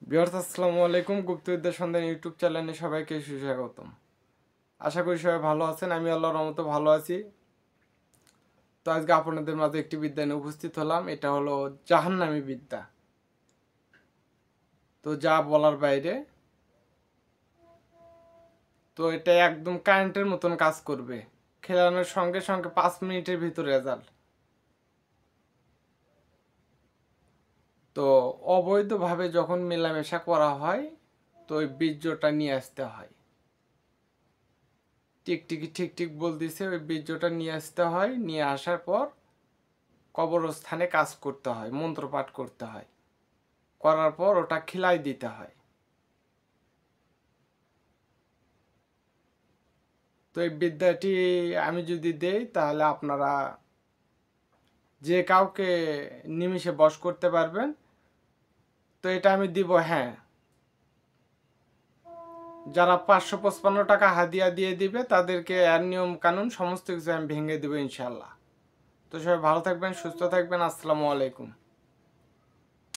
Viewers আসসালামু আলাইকুম। গুপ্তবিদ্যা সন্ধান ইউটিউব চ্যানেলে সবাইকে সুস্বাগতম। আশা করি সবাই ভালো আছেন। আমি আল্লাহর রহমতে ভালো আছি। তো আজকে আপনাদের মাঝে একটি বিদ্যা নিয়ে উপস্থিত হলাম। এটা হলো জাহান্নামী বিদ্যা। তো যা বলার বাইরে। তো এটা একদম কারেন্টের মতন কাজ করবে। খেলানোর সঙ্গে সঙ্গে 5 মিনিটের ভিতর রেজাল্ট। তো অবৈধভাবে যখন মেলামেশা করা হয় তো ওই বীর্যটা নিয়ে আসতে হয়। টিকটিকি ঠিক ঠিক বলতেছে, ওই বীর্যটা নিয়ে আসতে হয়। নিয়ে আসার পর কবরস্থানে কাজ করতে হয়, মন্ত্রপাঠ করতে হয়। করার পর ওটা খিলাই দিতে হয়। তো এই বিদ্যাটি আমি যদি দেই তাহলে আপনারা যে কাউকে নিমিষে বশ করতে পারবেন। তো এটা আমি দিব, হ্যাঁ, যারা 555 টাকা হাদিয়া দিয়ে দিবে তাদেরকে এর নিয়ম কানুন সমস্ত কিছু আমি ভেঙে দেবো ইনশাল্লাহ। তো সবাই ভালো থাকবেন, সুস্থ থাকবেন। আসসালামু আলাইকুম।